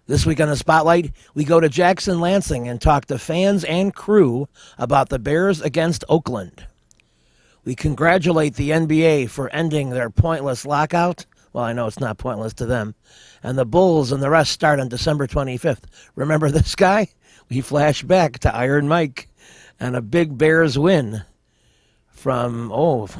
This week on the Spotlight, we go to Jackson Lansing and talk to fans and crew about the Bears against Oakland. We congratulate the NBA for ending their pointless lockout. Well, I know it's not pointless to them. And the Bulls and the rest start on December 25th. Remember this guy? We flash back to Iron Mike and a big Bears win from,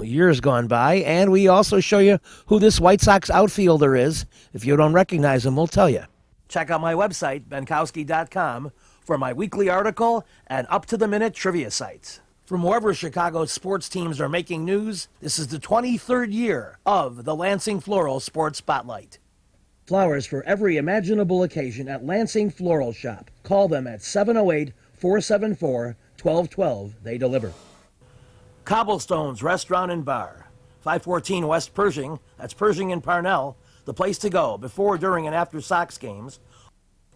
years gone by. And we also show you who this White Sox outfielder is. If you don't recognize him, we'll tell you. Check out my website, benkowski.com, for my weekly article and up-to-the-minute trivia sites. From wherever Chicago's sports teams are making news, this is the 23rd year of the Lansing Floral Sports Spotlight. Flowers for every imaginable occasion at Lansing Floral Shop. Call them at 708-474-1212. They deliver. Cobblestones Restaurant and Bar, 514 West Pershing, that's Pershing and Parnell, the place to go before, during, and after Sox games.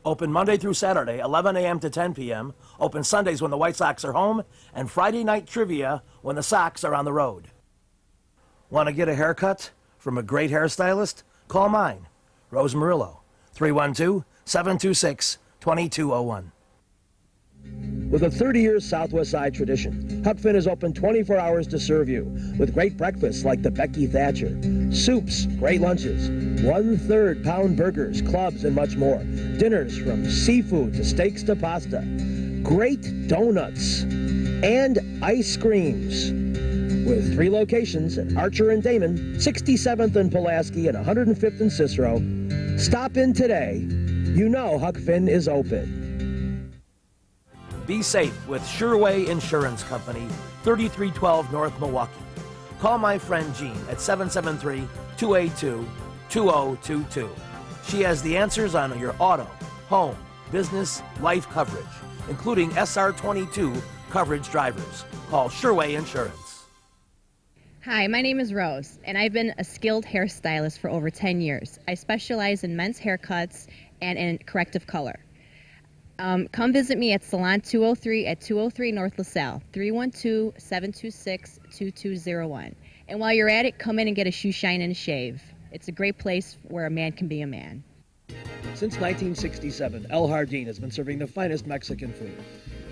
Open Monday through Saturday, 11 a.m. to 10 p.m. Open Sundays when the White Sox are home, and Friday night trivia when the Sox are on the road. Want to get a haircut from a great hairstylist? Call mine, Rose Murillo, 312-726-2201. With a 30-year Southwest Side tradition, Huck Finn is open 24 hours to serve you with great breakfasts like the Becky Thatcher, soups, great lunches, 1/3 pound burgers, clubs, and much more. Dinners from seafood to steaks to pasta, great donuts, and ice creams. With 3 locations at Archer and Damon, 67th and Pulaski, and 105th and Cicero. Stop in today. You know Huck Finn is open. Be safe with Sureway Insurance Company, 3312 North Milwaukee. Call my friend Jean at 773-282-2022. She has the answers on your auto, home, business, life coverage, including SR22 coverage drivers. Call Sureway Insurance. Hi, my name is Rose, and I've been a skilled hairstylist for over 10 years. I specialize in men's haircuts and in corrective color. Come visit me at Salon 203 at 203 North LaSalle, 312-726-2201. And while you're at it, come in and get a shoe shine and a shave. It's a great place where a man can be a man. Since 1967, El Jardín has been serving the finest Mexican food.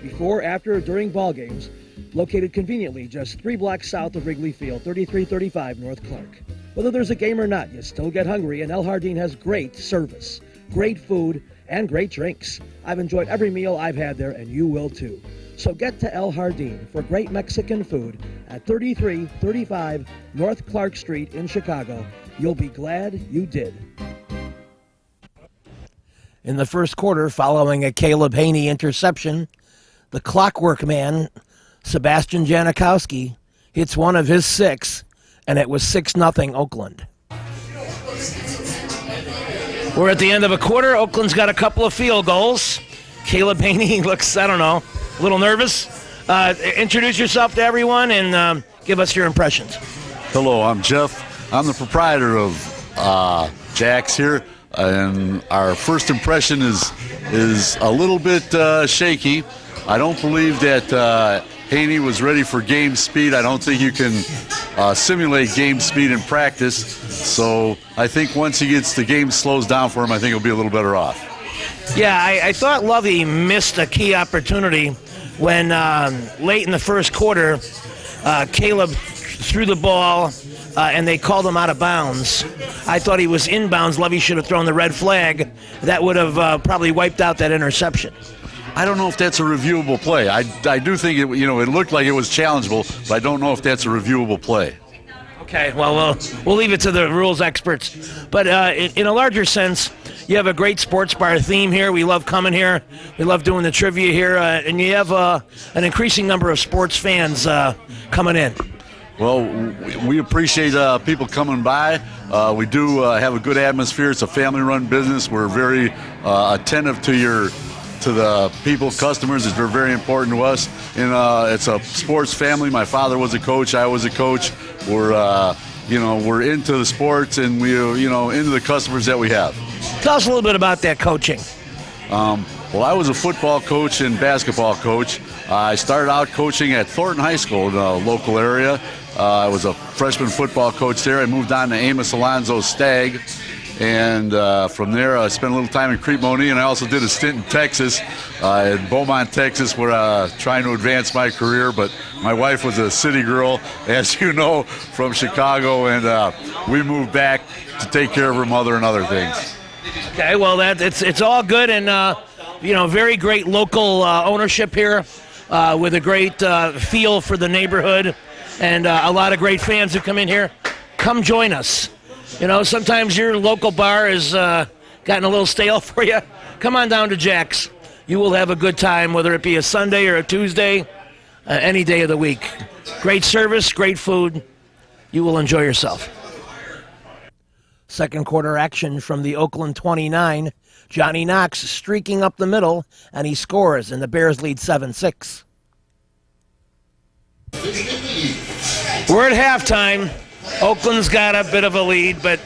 Before, after, during ball games, located conveniently just 3 blocks south of Wrigley Field, 3335 North Clark. Whether there's a game or not, you still get hungry, and El Jardín has great service, great food, and great drinks. I've enjoyed every meal I've had there, and you will too. So get to El Jardín for great Mexican food at 3335 North Clark Street in Chicago. You'll be glad you did. In the first quarter, following a Caleb Haney interception, the clockwork man, Sebastian Janikowski, hits one of his 6, and it was 6-0 Oakland. We're at the end of a quarter. Oakland's got a couple of field goals. Caleb Haney looks, a little nervous. Introduce yourself to everyone and give us your impressions. Hello, I'm Jeff. I'm the proprietor of Jack's here, and our first impression is a little bit shaky. I don't believe that Haney was ready for game speed. I don't think you can simulate game speed in practice. So I think once the game slows down for him, I think he'll be a little better off. Yeah, I thought Lovey missed a key opportunity when late in the first quarter, Caleb threw the ball and they called him out of bounds. I thought he was inbounds. Lovey should have thrown the red flag. That would have probably wiped out that interception. I don't know if that's a reviewable play. I do think it looked like it was challengeable, but I don't know if that's a reviewable play. Okay, well, we'll leave it to the rules experts. But in a larger sense, you have a great sports bar theme here. We love coming here. We love doing the trivia here. And you have an increasing number of sports fans coming in. Well, we appreciate people coming by. We do have a good atmosphere. It's a family-run business. We're very attentive to the people, customers. They're very important to us. And it's a sports family. My father was a coach. I was a coach. We're into the sports, and into the customers that we have. Tell us a little bit about that coaching. Well, I was a football coach and basketball coach. I started out coaching at Thornton High School in the local area. I was a freshman football coach there. I moved on to Amos Alonzo Stagg, And from there, I spent a little time in Crete-Monee, and I also did a stint in Texas, in Beaumont, Texas, where trying to advance my career. But my wife was a city girl, as you know, from Chicago, and we moved back to take care of her mother and other things. Okay, well, it's all good, and very great local ownership here, with a great feel for the neighborhood, and a lot of great fans who come in here. Come join us. Sometimes your local bar has gotten a little stale for you. Come on down to Jack's. You will have a good time, whether it be a Sunday or a Tuesday, any day of the week. Great service, great food. You will enjoy yourself. Second quarter action from the Oakland 29. Johnny Knox streaking up the middle, and he scores, and the Bears lead 7-6. We're at halftime. Oakland's got a bit of a lead, but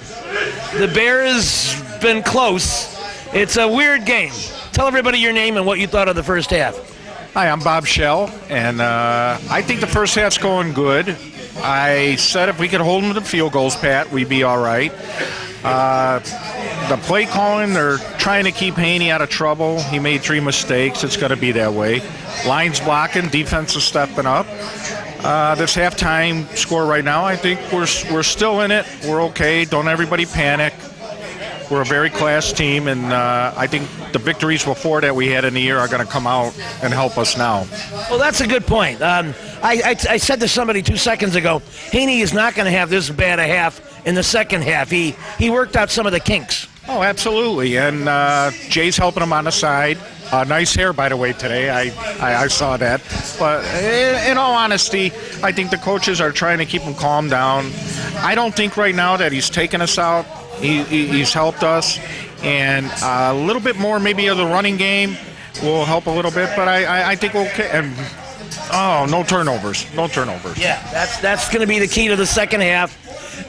the Bears been close. It's a weird game. Tell everybody your name and what you thought of the first half. Hi, I'm Bob Schell, and I think the first half's going good. I said if we could hold them to the field goals, Pat, we'd be all right. The play calling, they're trying to keep Haney out of trouble. He made 3 mistakes. It's going to be that way. Line's blocking, defense is stepping up. This halftime score right now, I think we're still in it. We're okay. Don't everybody panic. We're a very class team, and I think the victories before that we had in the year are going to come out and help us now. Well, that's a good point. I said to somebody 2 seconds ago, Haney is not going to have this bad a half in the second half. He worked out some of the kinks. Oh, absolutely, and Jay's helping him on the side. Nice hair, by the way, today. I saw that. But in all honesty, I think the coaches are trying to keep him calm down. I don't think right now that he's taken us out. He's helped us, and a little bit more maybe of the running game will help a little bit. But I think we'll. And no turnovers, no turnovers. Yeah, that's going to be the key to the second half.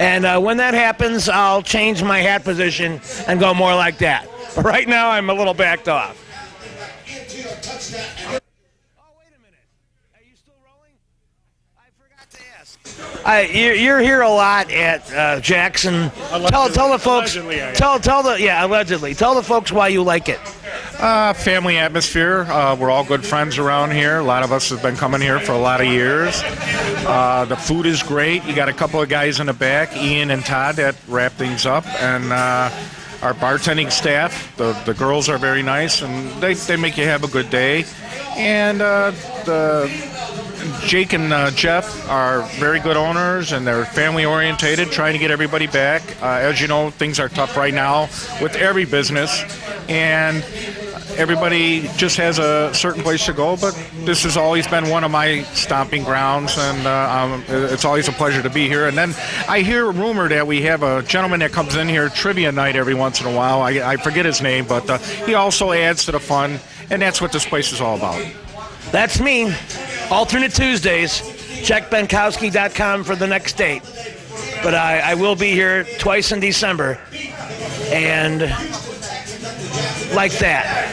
And when that happens, I'll change my hat position and go more like that. But right now, I'm a little backed off. Oh, wait a minute. Are you still rolling? I forgot to ask. You're here a lot at Jackson. Tell the folks. Allegedly. Tell the folks why you like it. Family atmosphere. We're all good friends around here. A lot of us have been coming here for a lot of years. The food is great. You got a couple of guys in the back, Ian and Todd, that wrap things up, and our bartending staff. The girls are very nice, and they make you have a good day. And Jake and Jeff are very good owners, and they're family orientated, trying to get everybody back. As you know, things are tough right now with every business, and everybody just has a certain place to go, but this has always been one of my stomping grounds, and it's always a pleasure to be here. And then I hear a rumor that we have a gentleman that comes in here trivia night every once in a while. I forget his name, but he also adds to the fun, and that's what this place is all about. That's me. Alternate Tuesdays. Check Benkowski.com for the next date. But I will be here twice in December. And like that.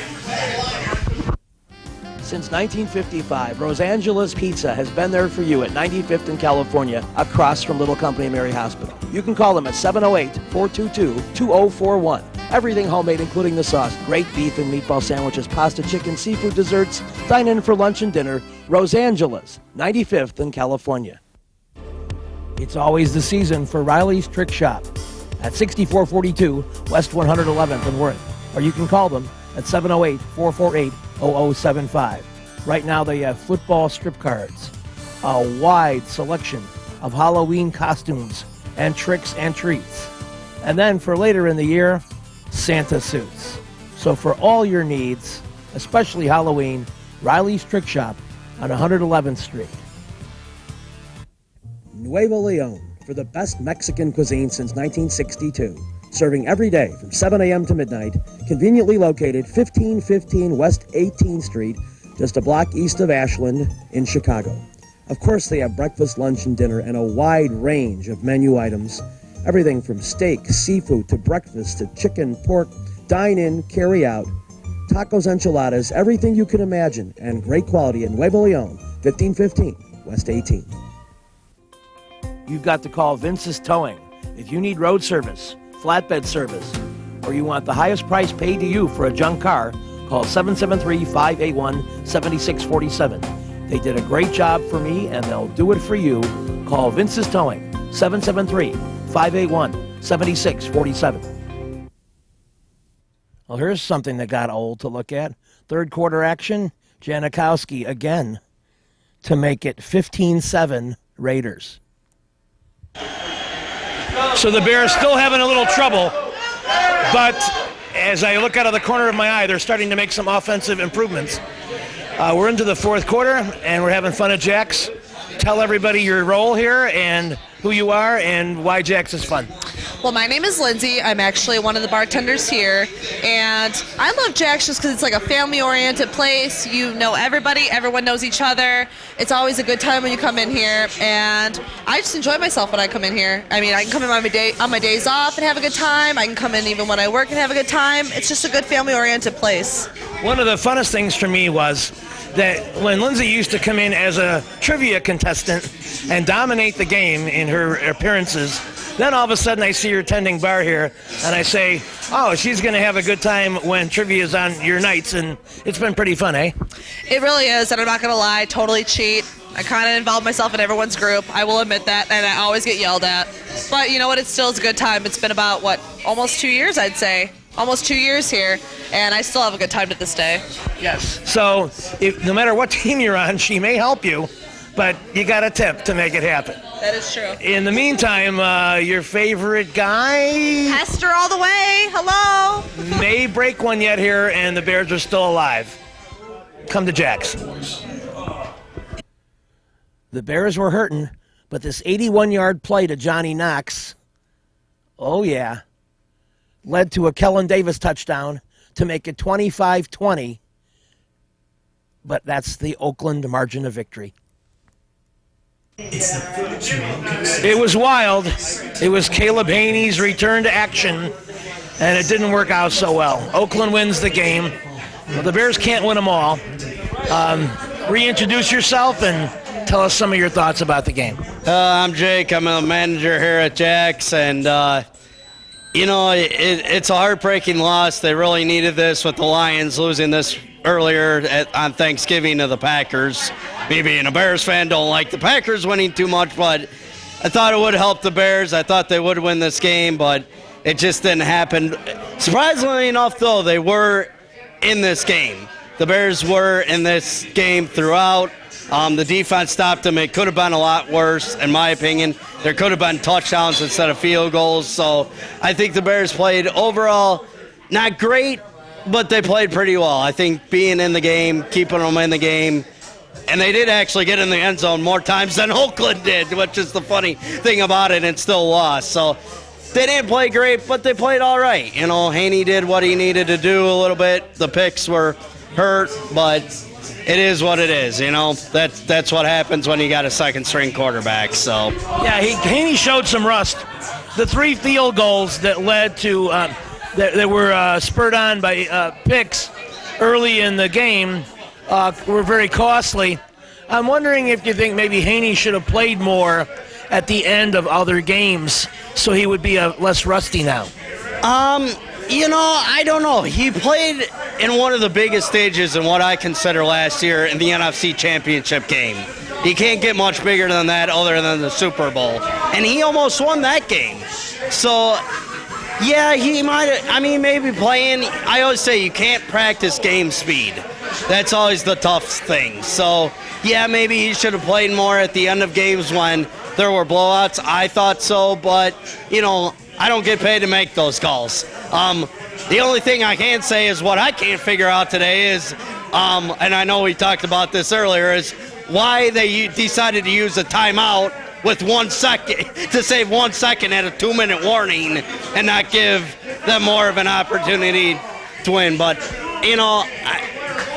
Since 1955, Rosangela's Pizza has been there for you at 95th and California, across from Little Company Mary Hospital. You can call them at 708-422-2041. Everything homemade, including the sauce. Great beef and meatball sandwiches, pasta, chicken, seafood, desserts. Dine in for lunch and dinner. Rosangela's, 95th and California. It's always the season for Riley's Trick Shop at 6442 West 111th in Worth. Or you can call them at 708-448-0075. Right now they have football strip cards, a wide selection of Halloween costumes and tricks and treats. And then for later in the year, Santa suits. So for all your needs, especially Halloween, Riley's Trick Shop on 111th Street. Nuevo Leon, for the best Mexican cuisine since 1962. Serving every day from 7 a.m. to midnight, conveniently located 1515 West 18th Street, just a block east of Ashland in Chicago. Of course, they have breakfast, lunch, and dinner, and a wide range of menu items. Everything from steak, seafood, to breakfast, to chicken, pork, dine-in, carry-out, tacos, enchiladas, everything you can imagine, and great quality at Nuevo Leon, 1515 West 18th. You've got to call Vince's Towing if you need road service, flatbed service, or you want the highest price paid to you for a junk car, call 773-581-7647. They did a great job for me, and they'll do it for you. Call Vince's Towing, 773-581-7647. Well, here's something that got old to look at. Third quarter action, Janikowski again to make it 15-7 Raiders. So the Bears still having a little trouble, but as I look out of the corner of my eye, they're starting to make some offensive improvements. We're into the fourth quarter, and we're having fun at Jack's. Tell everybody your role here and who you are and why Jack's is fun. Well, my name is Lindsay. I'm actually one of the bartenders here, and I love Jack's just because it's like a family-oriented place. You know everybody, everyone knows each other. It's always a good time when you come in here, and I just enjoy myself when I come in here. I mean, I can come in on my days off and have a good time. I can come in even when I work and have a good time. It's just a good family-oriented place. One of the funnest things for me was that when Lindsay used to come in as a trivia contestant and dominate the game in her appearances, then all of a sudden I see her tending bar here, and I say, oh, she's going to have a good time when trivia is on your nights, and it's been pretty fun, eh? It really is, and I'm not going to lie, totally cheat. I kind of involve myself in everyone's group. I will admit that, and I always get yelled at. But you know what? It still is a good time. It's been about, almost 2 years, I'd say. Almost 2 years here, and I still have a good time to this day. Yes. So no matter what team you're on, she may help you, but you got a tip to make it happen. That is true. In the meantime, your favorite guy Hester all the way. Hello. may break one yet here, and the Bears are still alive. Come to Jack's. The Bears were hurting, but this 81-yard play to Johnny Knox, oh yeah, led to a Kellen Davis touchdown to make it 25-20. But that's the Oakland margin of victory. It was wild. It was Caleb Haney's return to action, and it didn't work out so well. Oakland wins the game. Well, the Bears can't win them all. Reintroduce yourself and tell us some of your thoughts about the game. I'm Jake. I'm a manager here at Jack's, and it's a heartbreaking loss. They really needed this with the Lions losing this earlier on Thanksgiving to the Packers. Me being a Bears fan, don't like the Packers winning too much, but I thought it would help the Bears. I thought they would win this game, but it just didn't happen. Surprisingly enough, though, they were in this game. The Bears were in this game throughout. The defense stopped them. It could have been a lot worse, in my opinion. There could have been touchdowns instead of field goals. So I think the Bears played overall not great, but they played pretty well. I think being in the game, keeping them in the game, and they did actually get in the end zone more times than Oakland did, which is the funny thing about it, and still lost. So they didn't play great, but they played all right. Haney did what he needed to do a little bit. The picks were hurt, but it is what it is, That's what happens when you got a second-string quarterback. So Yeah, Haney showed some rust. The 3 field goals that led to that were spurred on by picks early in the game were very costly. I'm wondering if you think maybe Haney should have played more at the end of other games so he would be less rusty now. I don't know. He played in one of the biggest stages in what I consider last year in the NFC Championship game. You can't get much bigger than that other than the Super Bowl. And he almost won that game. So, yeah, he might maybe playing. I always say you can't practice game speed. That's always the tough thing. So, yeah, maybe he should have played more at the end of games when there were blowouts. I thought so, but, I don't get paid to make those calls. The only thing I can say is what I can't figure out today is, and I know we talked about this earlier, is why they decided to use a timeout with 1 second to save 1 second at a 2-minute warning and not give them more of an opportunity to win. But,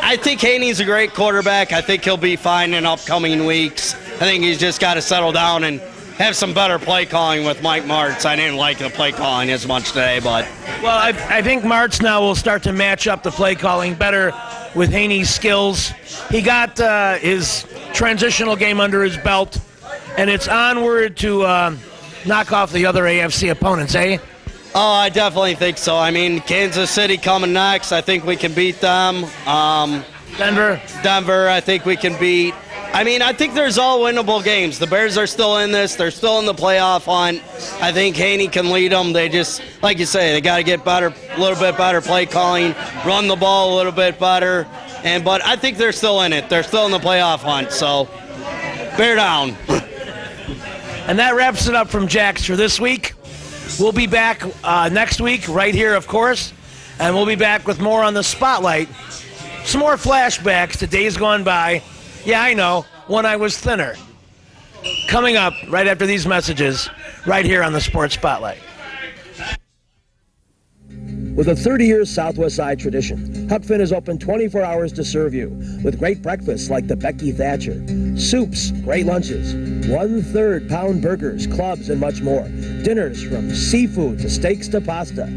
I think Haney's a great quarterback. I think he'll be fine in upcoming weeks. I think he's just got to settle down and have some better play calling with Mike Martz. I didn't like the play calling as much today, but Well, I think Martz now will start to match up the play calling better with Haney's skills. He got his transitional game under his belt, and it's onward to knock off the other AFC opponents, eh? Oh, I definitely think so. I mean, Kansas City coming next. I think we can beat them. Denver, I think we can beat. I mean, I think there's all winnable games. The Bears are still in this. They're still in the playoff hunt. I think Haney can lead them. They just, like you say, they got to get better, a little bit better play calling, run the ball a little bit better. But I think they're still in it. They're still in the playoff hunt. So, bear down. And that wraps it up from Jax for this week. We'll be back next week, right here, of course. And we'll be back with more on the Spotlight. Some more flashbacks to days gone by. Yeah, I know, when I was thinner. Coming up right after these messages, right here on the Sports Spotlight. With a 30-year Southwest Side tradition, Huck Finn is open 24 hours to serve you with great breakfasts like the Becky Thatcher, soups, great lunches, 1/3 pound burgers, clubs, and much more. Dinners from seafood to steaks to pasta,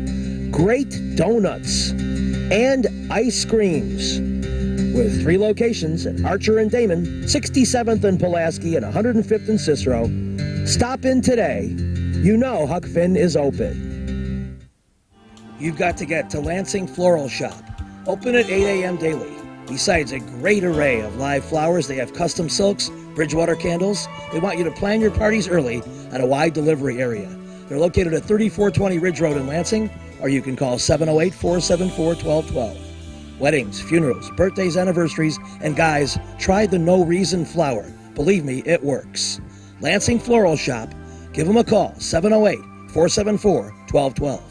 great donuts, and ice creams. With 3 locations at Archer and Damon, 67th and Pulaski, and 105th and Cicero. Stop in today. You know Huck Finn is open. You've got to get to Lansing Floral Shop. Open at 8 a.m. daily. Besides a great array of live flowers, they have custom silks, Bridgewater candles. They want you to plan your parties early at a wide delivery area. They're located at 3420 Ridge Road in Lansing, or you can call 708-474-1212. Weddings, funerals, birthdays, anniversaries, and guys, try the No Reason flower. Believe me, it works. Lansing Floral Shop. Give them a call, 708-474-1212.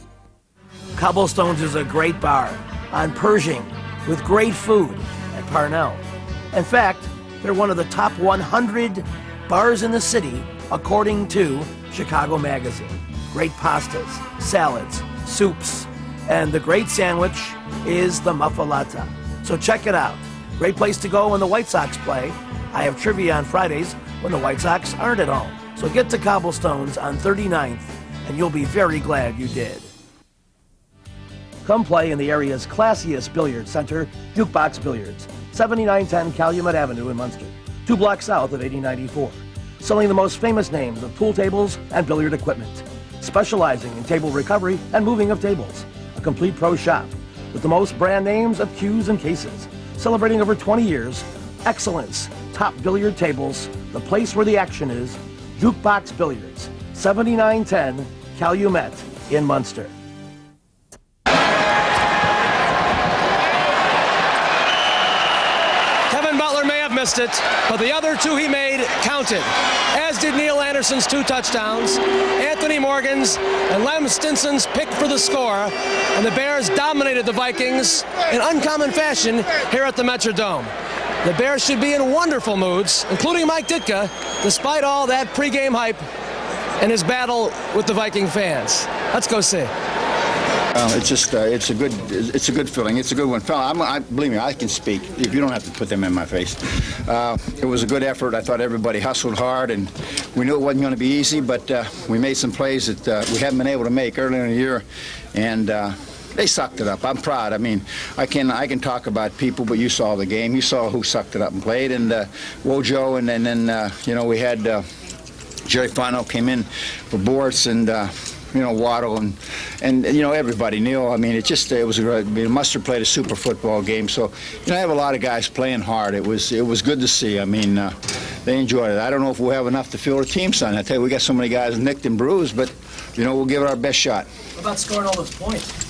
Cobblestones is a great bar on Pershing with great food at Parnell. In fact, they're one of the top 100 bars in the city, according to Chicago Magazine. Great pastas, salads, soups, and the great sandwich is the muffalata. So check it out. Great place to go when the White Sox play. I have trivia on Fridays when the White Sox aren't at home. So get to Cobblestones on 39th, and you'll be very glad you did. Come play in the area's classiest billiard center, Jukebox Billiards, 7910 Calumet Avenue in Munster, 2 blocks south of 8094. Selling the most famous names of pool tables and billiard equipment. Specializing in table recovery and moving of tables. A complete pro shop with the most brand names of cues and cases. Celebrating over 20 years, excellence, top billiard tables, the place where the action is, Jukebox Billiards, 7910 Calumet in Munster. Kevin Butler may have missed it, but the other 2 he made counted, as did Neil Anderson's 2 touchdowns, Anthony Morgan's, and Lem Stinson's pick for the score, and the Bears dominated the Vikings in uncommon fashion here at the Metrodome. The Bears should be in wonderful moods, including Mike Ditka, despite all that pregame hype and his battle with the Viking fans. Let's go see. It's just it's a good feeling. It's a good one. Believe me, I can speak. If you don't have to put them in my face. It was a good effort. I thought everybody hustled hard, and we knew it wasn't going to be easy, but we made some plays that we haven't been able to make earlier in the year, and they sucked it up. I'm proud. I mean, I can talk about people, but you saw the game. You saw who sucked it up and played, and Wojo, and then we had Jerry Fano came in for Boris, and Waddle and everybody. Neil. I mean, it was Mustard played a super football game. So I have a lot of guys playing hard. It was good to see. I mean, they enjoyed it. I don't know if we'll have enough to field a team, son. I tell you, we got so many guys nicked and bruised, but we'll give it our best shot. What about scoring all those points?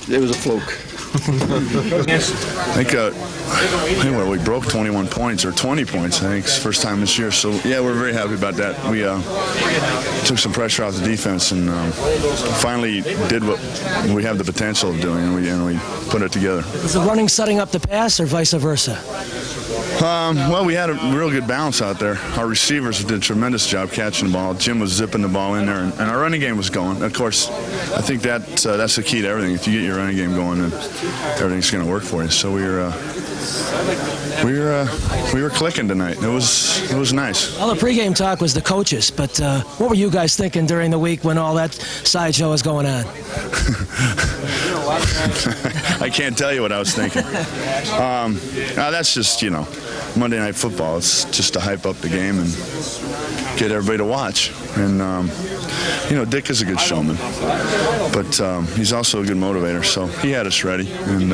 It was a fluke. I think we broke 21 points or 20 points. I think it's the first time this year. So yeah, we're very happy about that. We took some pressure off the defense and finally did what we have the potential of doing, and we put it together. Is the running setting up the pass or vice versa? Well, we had a real good balance out there. Our receivers did a tremendous job catching the ball. Jim was zipping the ball in there, and our running game was going. Of course, I think that's the key to everything. If you get your running game going, then everything's going to work for you. So we were clicking tonight. It was nice. All the pregame talk was the coaches, but what were you guys thinking during the week when all that sideshow was going on? I can't tell you what I was thinking. That's just, Monday Night Football. It's just to hype up the game and get everybody to watch. And Dick is a good showman, but he's also a good motivator. So he had us ready, and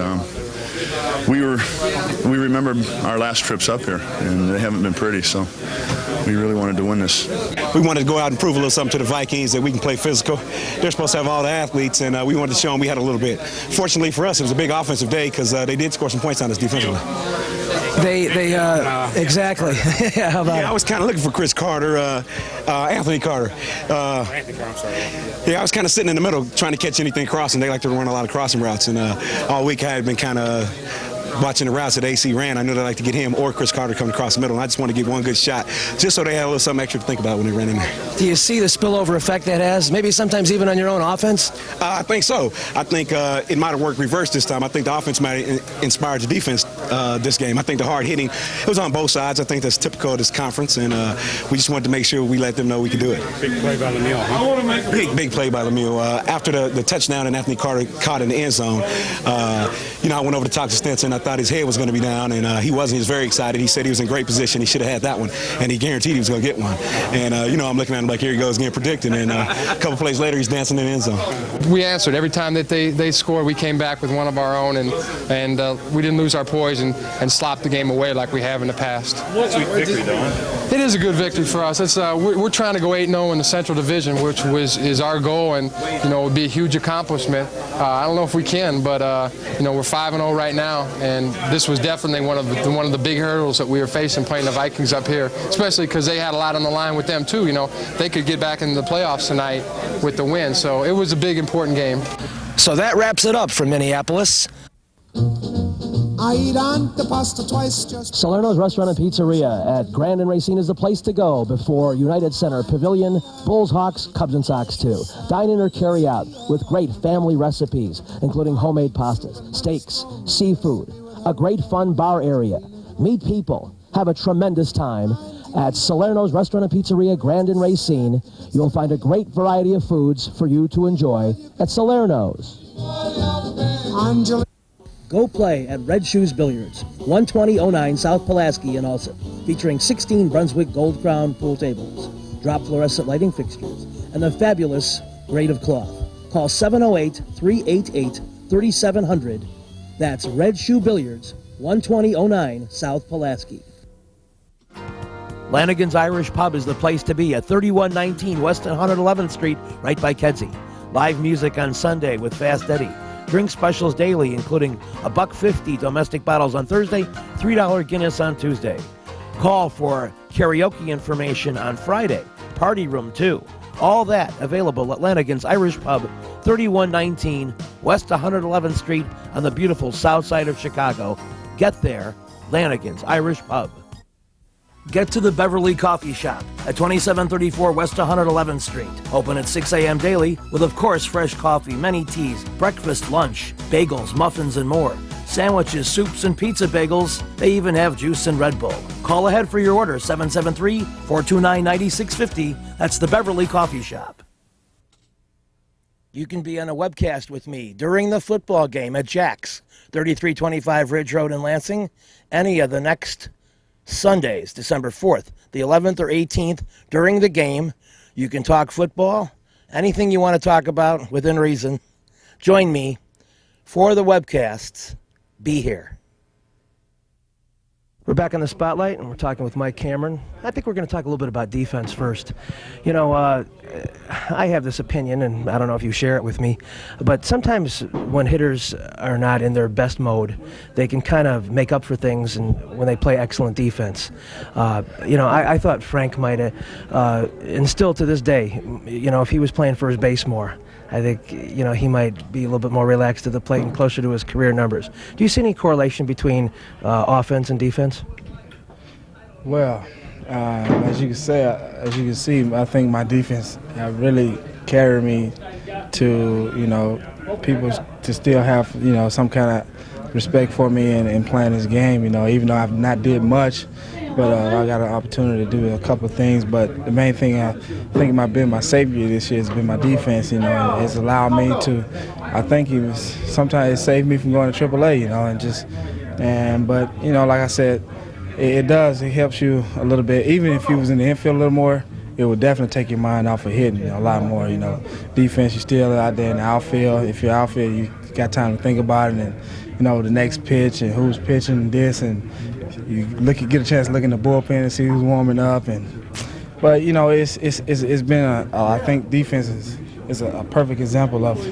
we remember our last trips up here, and they haven't been pretty. So we really wanted to win this. We wanted to go out and prove a little something to the Vikings that we can play physical. They're supposed to have all the athletes, and we wanted to show them we had a little bit. Fortunately for us, it was a big offensive day because they did score some points on us defensively. Exactly. How about I was kind of looking for Chris Carter, Anthony Carter. Yeah, I was kind of sitting in the middle trying to catch anything crossing. They like to run a lot of crossing routes, and all week I had been kind of watching the routes that AC ran. I knew they'd like to get him or Chris Carter coming across the middle, and I just wanted to give one good shot just so they had a little something extra to think about when they ran in there. Do you see the spillover effect that has? Maybe sometimes even on your own offense? I think so. I think it might have worked reverse this time. I think the offense might have inspired the defense this game. I think the hard hitting, it was on both sides. I think that's typical of this conference, and we just wanted to make sure we let them know we could do it. Big play by Lemieux, huh? Big play by Lemieux. After the touchdown and Anthony Carter caught in the end zone, I went over to talk to Stinson. I thought his head was going to be down, and he wasn't. He was very excited. He said he was in great position. He should have had that one, and he guaranteed he was going to get one. And, I'm looking at him like, here he goes, getting predicted. And a couple plays later, he's dancing in the end zone. We answered. Every time that they scored, we came back with one of our own, and we didn't lose our poise and slop the game away like we have in the past. Sweet victory, though. It is a good victory for us. It's we're trying to go 8-0 in the Central Division, which is our goal, and it would be a huge accomplishment. I don't know if we can, but we're 5-0 right now, and this was definitely one of the big hurdles that we were facing playing the Vikings up here, especially because they had a lot on the line with them too. They could get back into the playoffs tonight with the win, so it was a big, important game. So that wraps it up from Minneapolis. I eat on the pasta twice just. Salerno's Restaurant and Pizzeria at Grand and Racine is the place to go before United Center Pavilion, Bulls, Hawks, Cubs, and Sox too. Dine in or carry out with great family recipes, including homemade pastas, steaks, seafood, a great fun bar area. Meet people, have a tremendous time. At Salerno's Restaurant and Pizzeria, Grand and Racine, you'll find a great variety of foods for you to enjoy at Salerno's. Go play at Red Shoes Billiards, 12009 South Pulaski in Ulsan, featuring 16 Brunswick Gold Crown pool tables, drop fluorescent lighting fixtures, and the fabulous grade of cloth. Call 708-388-3700. That's Red Shoe Billiards, 12009 South Pulaski. Lanigan's Irish Pub is the place to be at 3119 West 111th Street, right by Kedzie. Live music on Sunday with Fast Eddie. Drink specials daily, including $1.50 domestic bottles on Thursday, $3 Guinness on Tuesday. Call for karaoke information on Friday. Party room, too. All that available at Lanigan's Irish Pub, 3119 West 111th Street on the beautiful south side of Chicago. Get there, Lanigan's Irish Pub. Get to the Beverly Coffee Shop at 2734 West 111th Street. Open at 6 a.m. daily with, of course, fresh coffee, many teas, breakfast, lunch, bagels, muffins, and more. Sandwiches, soups, and pizza bagels. They even have juice and Red Bull. Call ahead for your order, 773-429-9650. That's the Beverly Coffee Shop. You can be on a webcast with me during the football game at Jack's, 3325 Ridge Road in Lansing, any of the next Sundays, December 4th, the 11th or 18th, during the game. You can talk football, anything you want to talk about within reason. Join me for the webcasts. Be here. We're back on the spotlight, and we're talking with Mike Cameron. I think we're going to talk a little bit about defense first. I have this opinion, and I don't know if you share it with me, but sometimes when hitters are not in their best mode, they can kind of make up for things when they play excellent defense. I thought Frank might have instilled to this day, if he was playing first base more, I think, he might be a little bit more relaxed to the plate and closer to his career numbers. Do you see any correlation between offense and defense? Well, as you can see, I think my defense really carried me to, people to still have, some kind of respect for me and playing this game, even though I've not did much. But I got an opportunity to do a couple of things. But the main thing I think might be my savior this year has been my defense. And it's allowed me to. I think sometimes it saved me from going to AAA. But like I said, it does. It helps you a little bit. Even if you was in the infield a little more, it would definitely take your mind off of hitting a lot more. Defense, you're still out there in the outfield. If you're outfield, you got time to think about it and the next pitch and who's pitching this, and you get a chance to look in the bullpen and see who's warming up. But it's been I think defense is a perfect example of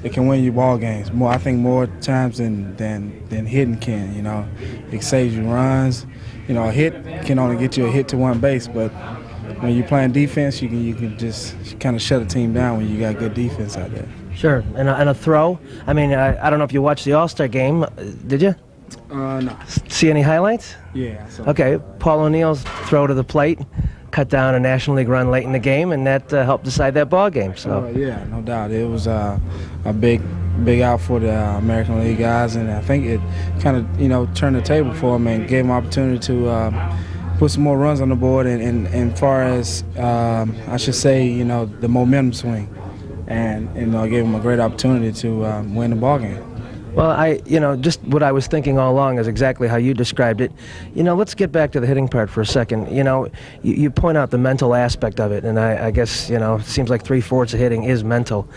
it can win you ball games more. I think more times than hitting can. It saves you runs. A hit can only get you a hit to one base, but when you're playing defense, you can just kind of shut a team down when you got good defense out there. Sure, and a throw. I mean, I don't know if you watched the All-Star game. Did you? No. See any highlights? Yeah. Okay, Paul O'Neill's throw to the plate cut down a National League run late in the game, and that helped decide that ball game. So. Yeah, no doubt. It was a big out for the American League guys, and I think it kind of turned the table for them and gave them opportunity to put some more runs on the board. And far as I should say, the momentum swing, and gave them a great opportunity to win the ball game. Well, just what I was thinking all along is exactly how you described it. Let's get back to the hitting part for a second. You point out the mental aspect of it, and I guess, it seems like 3/4 of hitting is mental.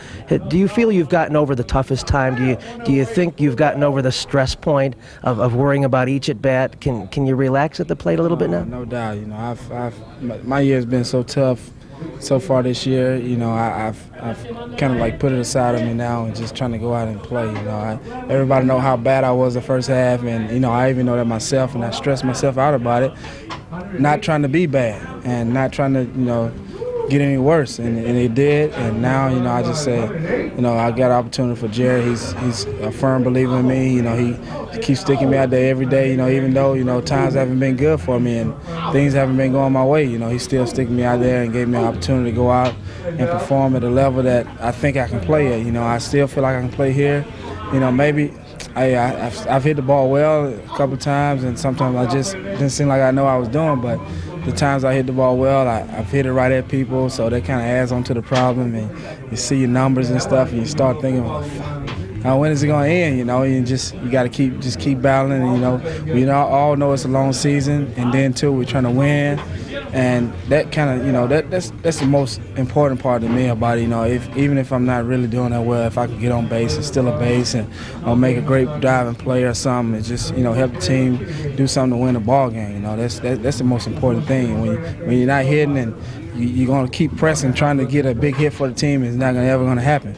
Do you feel you've gotten over the toughest time? Do you think you've gotten over the stress point of worrying about each at bat? Can you relax at the plate a little bit now? No doubt. My year's been so tough so far this year. I've kind of put it aside of me now and just trying to go out and play. Everybody know how bad I was the first half, and I even know that myself, and I stressed myself out about it, not trying to be bad and not trying to get any worse, and it did. And now I just say I got an opportunity for Jerry. He's a firm believer in me. He keeps sticking me out there every day. Even though times haven't been good for me and things haven't been going my way, he's still sticking me out there and gave me an opportunity to go out and perform at a level that I think I can play at. I still feel like I can play here. Maybe I've hit the ball well a couple times, and sometimes I just didn't seem like I know what I was doing. But the times I hit the ball well, I've hit it right at people, so that kind of adds on to the problem. And you see your numbers and stuff, and you start thinking, when is it going to end? You got to keep battling. And, we all know it's a long season, and then too we're trying to win, and that kind of that's the most important part to me about it. Even if I'm not really doing that well, if I could get on base and steal a base and make a great driving play or something, and just help the team do something to win a ball game. That's the most important thing. When you're not hitting and you're going to keep pressing, trying to get a big hit for the team, it's not ever going to happen.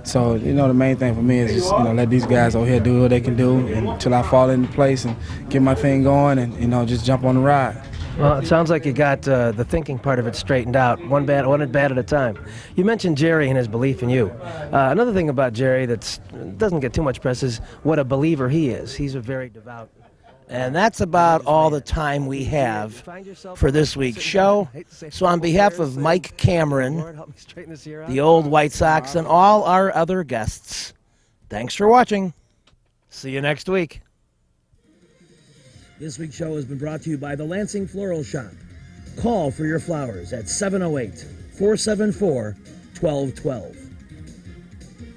So, the main thing for me is just, let these guys over here do what they can do until I fall into place and get my thing going and, just jump on the ride. Well, it sounds like you got the thinking part of it straightened out, one at bat at a time. You mentioned Jerry and his belief in you. Another thing about Jerry that doesn't get too much press is what a believer he is. He's a very devout. And that's about all the time we have for this week's show. So on behalf of Mike Cameron, the old White Sox, and all our other guests, thanks for watching. See you next week. This week's show has been brought to you by the Lansing Floral Shop. Call for your flowers at 708-474-1212.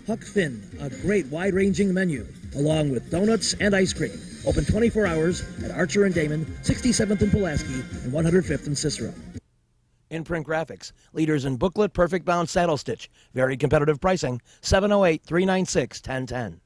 Huck Finn, a great wide-ranging menu, along with donuts and ice cream. Open 24 hours at Archer and Damon, 67th and Pulaski, and 105th and Cicero. Imprint Graphics, leaders in booklet, perfect bound saddle stitch. Very competitive pricing, 708-396-1010.